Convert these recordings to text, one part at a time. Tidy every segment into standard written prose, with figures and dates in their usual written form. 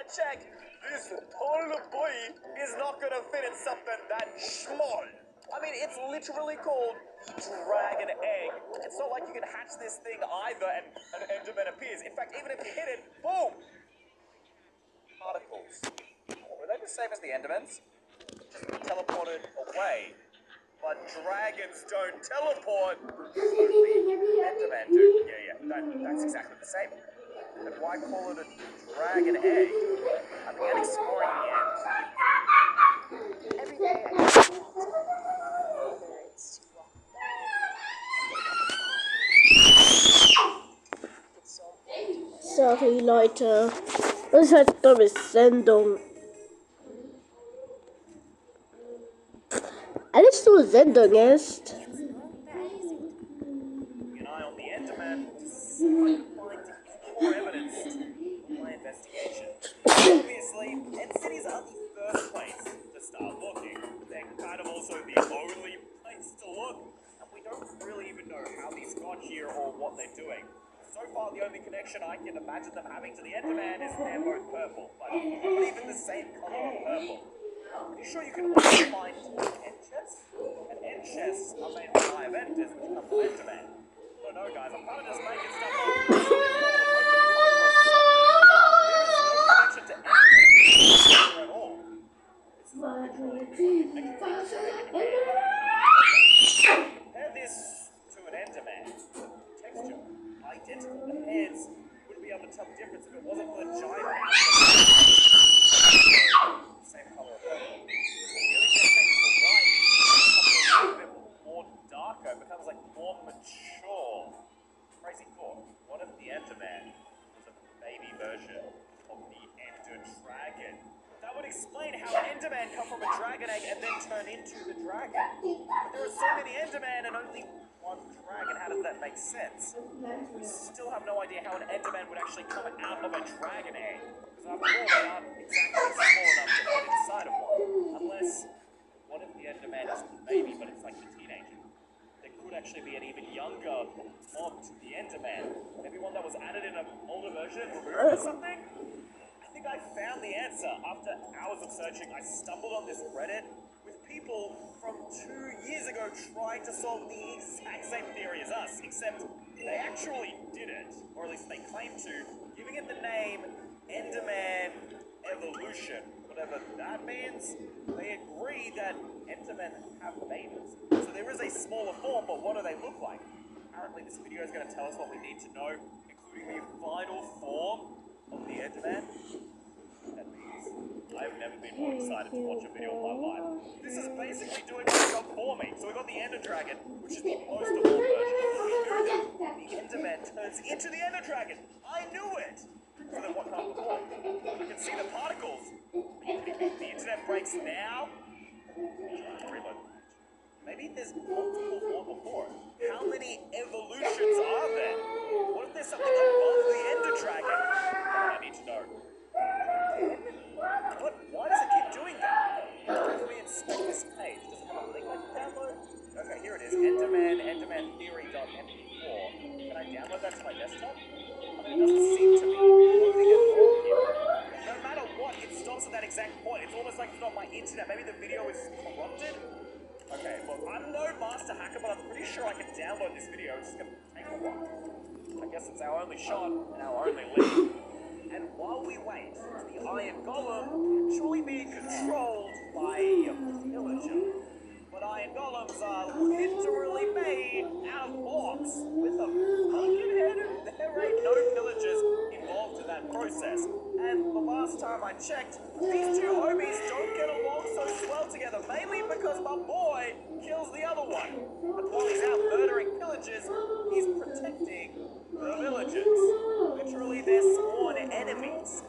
check, this tall boy is not gonna fit in something that small. I mean, it's literally called dragon egg. It's not like you can hatch this thing either and an Enderman appears. In fact, even if you hit it, boom! Particles. Were they the same as the Endermans? Just teleported away. But dragons don't teleport. Only Enderman do. Yeah, that's exactly the same. Then why call it a dragon egg? I began exploring the end. Every day I get to whether it's to walk the dog. Sorry Leute, das hat eine Sendung. Alles nur Sendung ist. Keep an eye on the Enderman to see if I can find more evidence of my investigation. Obviously, end cities aren't the first place to start looking. They're kind of also the only place to look, and we don't really even know how these got here or what they're doing. So far, the only connection I can imagine them having to the Enderman is they're both purple, but not even the same color of purple. Are you sure you can also find end chests? And end chests are made by live enders, which come from Enderman. I don't know, guys. I'm kind of just making stuff up. There is no connection to Enderman at all. This is literally compare this to an Enderman. Texture, identical. The heads wouldn't be able to tell the difference if it wasn't for the giant same color of purple. The only thing that changes the white becomes a little bit more darker. It becomes like more mature. Crazy thought. What if the Enderman was a baby version of the Ender Dragon? That would explain how Enderman come from a dragon egg and then turn into the dragon. But there are so many Enderman and only one dragon. How does that make sense? We still have no idea how an Enderman would actually come out of a dragon egg. Because after all, they aren't exactly small enough to fit inside of one. Unless, what if the Enderman is the baby, but it's like the teenager? There could actually be an even younger mob to the Enderman. Maybe one that was added in an older version and removed or something? I think I found the answer. After hours of searching, I stumbled on this Reddit with people from 2 years ago trying to solve the exact same theory as us, except they actually did it, or at least they claim to, giving it the name Enderman Evolution. Whatever that means, they agree that Endermen have babies. So there is a smaller form, but what do they look like? Apparently this video is going to tell us what we need to know, including the final form of the Enderman. That means I have never been more excited to watch a video in my life. This is basically doing my job for me. So we got the Ender Dragon, which is the most evolved version. We knew that the Enderman turns into the Ender Dragon. I knew it. So then what comes before? You can see the particles. The internet breaks now. Reload. Maybe there's multiple more before it. How many evolutions are there? What if there's something above the Ender Dragon? I need to know. What? Why does it keep doing that? Can we inspect this page? Does it have a link I can download? Okay, here it is. EndermanTheory.mp4. Can I download that to my desktop? I mean, it doesn't seem to be loading at all here. No matter what, it stops at that exact point. It's almost like it's not my internet. Maybe the video is corrupted. Okay, look, I'm no master hacker, but I'm pretty sure I can download this video. It's just gonna take a while. I guess it's our only shot and our only lead. And while we wait, the Iron Golem actually being controlled by a villager. But Iron Golems are literally made out of blocks with a pumpkin head, and there ain't no villagers involved in that process. And the last time I checked, these two homies don't get along so well together, mainly because my boy kills the other one. And while he's out murdering pillagers, he's protecting the villagers. Literally, they're sworn enemies.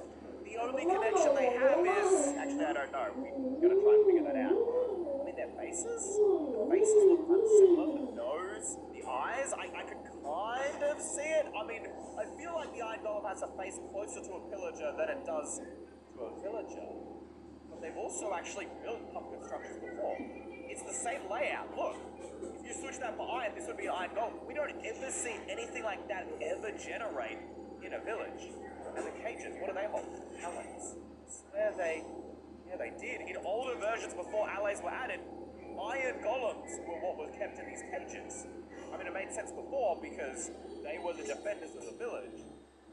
The only connection they have is... Actually, I don't know. We've got to try and figure that out. I mean, their faces? The faces look kind of similar. The nose, the eyes, I could kind of see it. I mean, I feel like the Iron Golem has a face closer to a pillager than it does to a villager. But they've also actually built pumpkin structures before. It's the same layout. Look, if you switch that for iron, this would be Iron Golem. We don't ever see anything like that ever generate in a village. And the cages, what do they hold? Pallets. swear they did. In older versions before allies were added, iron golems were what was kept in these cages. I mean, it made sense before because they were the defenders of the village.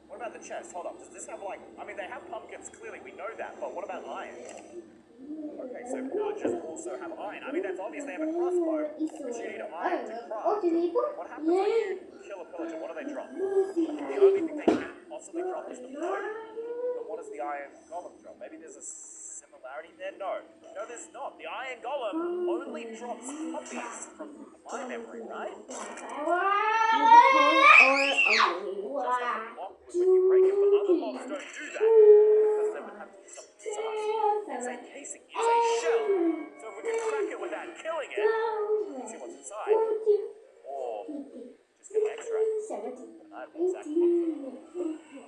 What about the chest? Hold up. Does this have like... I mean, they have pumpkins, clearly, we know that, but what about iron? Okay, so villagers also have iron. I mean, that's obvious. They have a crossbow, which you need iron to craft. What happens when you kill a pillager? What do they drop? The only thing they can possibly drop is the bow. But what does the iron golem drop? Maybe there's a similarity there? No. No, there's not. The iron golem only drops puppies from my memory, right? When you break it, but other mobs don't do that because they would have to do something inside. It's a casing, it's a shell. So if we can crack it without killing it, let's see what's inside. Or just get an extract. I don't know exactly.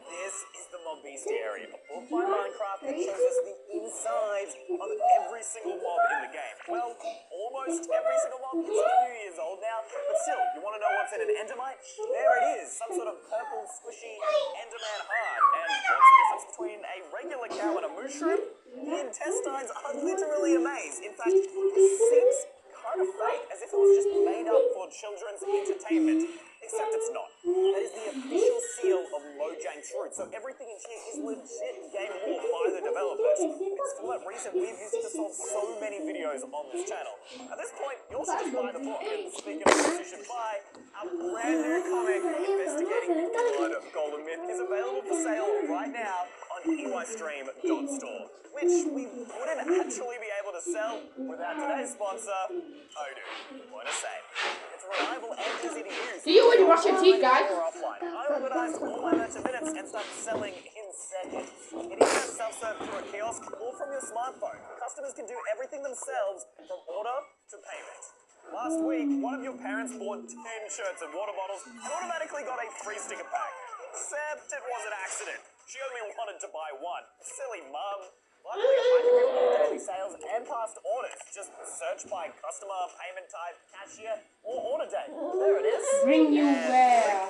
This is the Mob Bestiary, a book by Minecraft that shows us the insides of every single mob in the game. Well, almost every single mob. It's a few years old now, but still, you want to know what's in an Endermite? There it is, some sort of purple, squishy Enderman heart. And what's the difference between a regular cow and a mushroom? The intestines are literally a maze. In fact, it seems kind of fake, as if it was just made up for children's entertainment. Except it's not. That is the official seal of Mojang Fruit. So everything in here is legit game lore by the developers. It's for that reason we've used it to solve so many videos on this channel. At this point, you also just buy the book. And speaking of which, you should buy our brand new comic investigating the blood of Golden Myth is available for sale right now on eystream.store, which we wouldn't actually be able to sell without today's sponsor, Odoo. What a save. It's reliable and easy to use. Do you already brush your teeth, guys? I organize all my merch in minutes and start selling in seconds. It either self-serve through a kiosk or from your smartphone. Customers can do everything themselves from order to payment. Last week, one of your parents bought 10 shirts and water bottles and automatically got a free sticker pack. Except it was an accident. She only wanted to buy one. Silly mum. Luckily, I can view all daily sales and past orders. Just search by customer, payment type, cashier, or order date. There it is. Bring you where?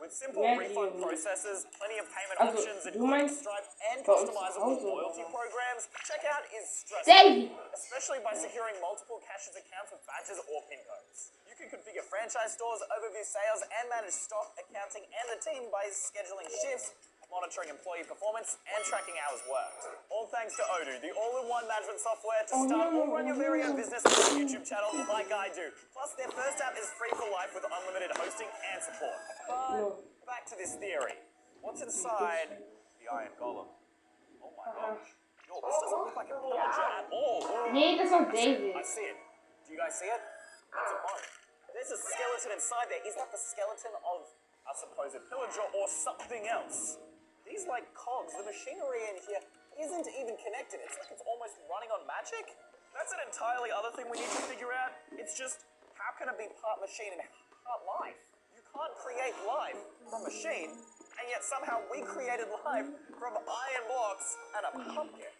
With simple refund processes, plenty of payment options, including Stripe and customizable loyalty programs, checkout is stressful, especially by securing multiple cashier's accounts with badges or PIN codes. You can configure franchise stores, overview sales, and manage stock, accounting, and the team by scheduling shifts, monitoring employee performance, and tracking hours worked. All thanks to Odoo, the all-in-one management software to start or run your very own business with a YouTube channel like I do. Plus, their first app is free for life with unlimited hosting and support. But back to this theory. What's inside the Iron Golem? Oh my gosh. Yo, this doesn't look like a pillager at all. Nee, das war David. I see it. Do you guys see it? That's a bone. There's a skeleton inside there. Is that the skeleton of a supposed pillager or something else? These like cogs, the machinery in here isn't even connected. It's like it's almost running on magic. That's an entirely other thing we need to figure out. It's just, how can it be part machine and part life? You can't create life from machine, and yet somehow we created life from iron blocks and a pumpkin.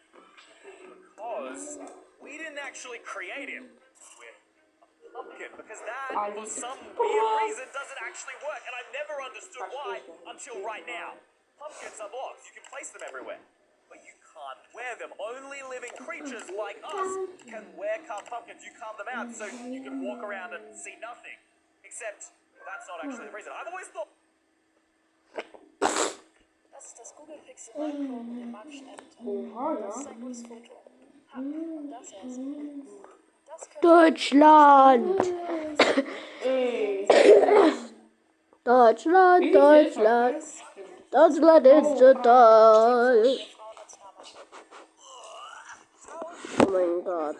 Because we didn't actually create him with a pumpkin, because that, for some weird reason, doesn't actually work, and I've never understood why until right now. Pumpkins are blocks, you can place them everywhere, but you can't wear them. Only living creatures like us can wear carved pumpkins. You carve them out so you can walk around and see nothing. Except, that's not actually the reason. I've always thought... Das ist das Google Pixel Micro mit dem magischen Avatar. Das ist ein gutes Foto. Und das erst. Das könnte Deutschland! Deutschland, Deutschland. Deutschland ist so toll. Oh mein Gott.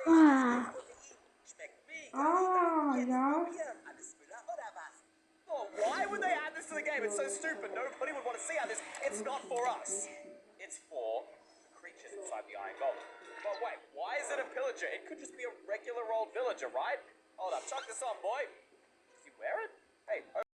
Ah. Ja. Oh, why would they add this to the game? It's so stupid. Nobody would want to see how this. It's not for us. It's for the creatures inside the Iron Golem. But wait, why is it a pillager? It could just be a regular old villager, right? Hold up, chuck this on, boy. Does he wear it? Hey.